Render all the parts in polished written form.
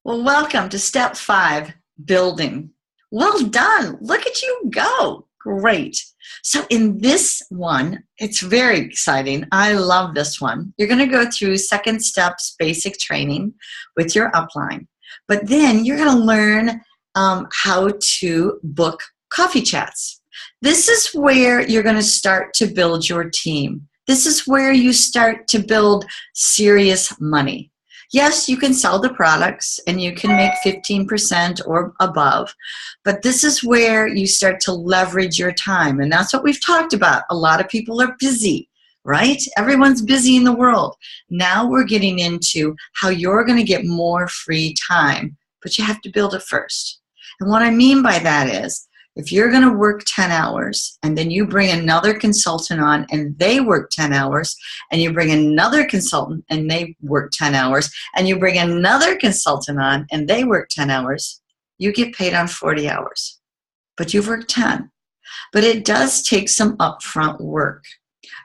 Well, welcome to step 5, building. Well done. Look at you go. Great. So in this one, it's very exciting. I love this one. You're going to go through 2nd steps basic training with your upline. But then you're going to learn how to book coffee chats. This is where you're going to start to build your team. This is where you start to build serious money. Yes, you can sell the products and you can make 15% or above, but this is where you start to leverage your time. And that's what we've talked about. A lot of people are busy, right? Everyone's busy in the world. Now we're getting into how you're going to get more free time, but you have to build it first. And what I mean by that is, if you're going to work 10 hours and then you bring another consultant on and they work 10 hours and you bring another consultant and they work 10 hours and you bring another consultant on and they work 10 hours, you get paid on 40 hours. But you've worked 10. But it does take some upfront work.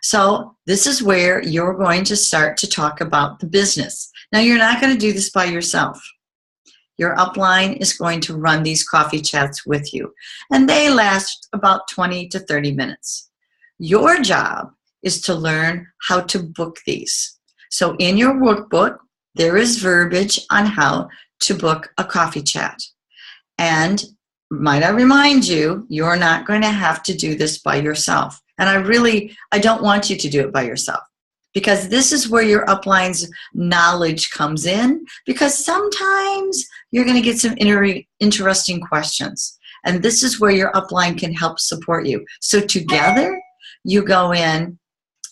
So this is where you're going to start to talk about the business. Now, you're not going to do this by yourself. Your upline is going to run these coffee chats with you, and they last about 20 to 30 minutes. Your job is to learn how to book these. So in your workbook, there is verbiage on how to book a coffee chat. And might I remind you, you're not going to have to do this by yourself. And I don't want you to do it by yourself, because this is where your upline's knowledge comes in, because sometimes you're going to get some interesting questions. And this is where your upline can help support you. So together, you go in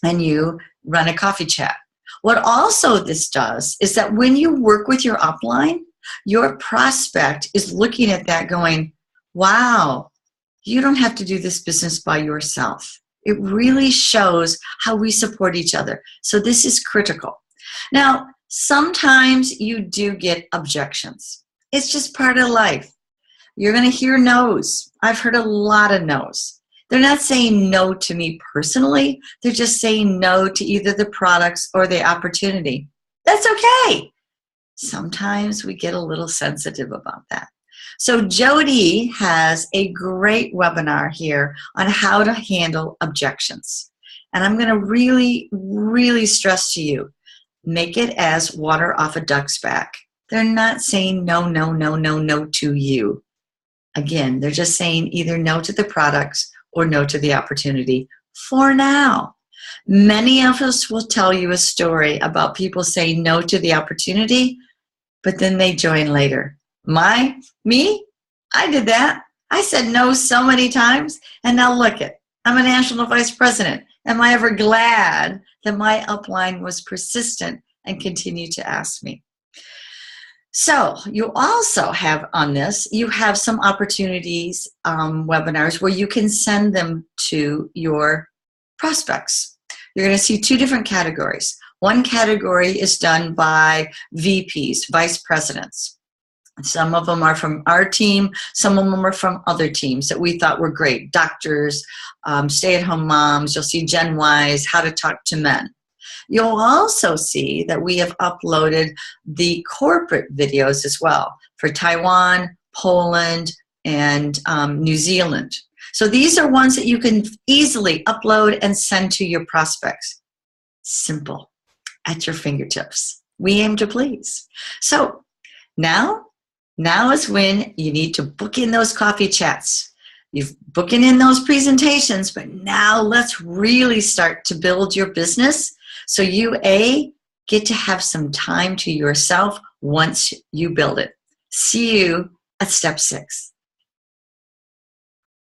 and you run a coffee chat. What also this does is that when you work with your upline, your prospect is looking at that going, wow, you don't have to do this business by yourself. It really shows how we support each other. So this is critical. Now, sometimes you do get objections. It's just part of life. You're going to hear no's. I've heard a lot of no's. They're not saying no to me personally. They're just saying no to either the products or the opportunity. That's okay. Sometimes we get a little sensitive about that. So Jody has a great webinar here on how to handle objections. And I'm going to really, really stress to you, make it as water off a duck's back. They're not saying no, no, no, no, no to you. Again, they're just saying either no to the products or no to the opportunity for now. Many of us will tell you a story about people saying no to the opportunity, but then they join later. Me, I did that. I said no so many times, and now look it. I'm a national vice president. Am I ever glad that my upline was persistent and continued to ask me? So you also have on this, you have some opportunities, webinars where you can send them to your prospects. You're going to see 2 different categories. One category is done by VPs, vice presidents. Some of them are from our team. Some of them are from other teams that we thought were great. Doctors, stay-at-home moms. You'll see Gen Ys, how to talk to men. You'll also see that we have uploaded the corporate videos as well for Taiwan, Poland, and New Zealand. So these are ones that you can easily upload and send to your prospects. Simple, at your fingertips. We aim to please. So now is when you need to book in those coffee chats. You've booking in those presentations, but now let's really start to build your business so you, get to have some time to yourself once you build it. See you at step 6.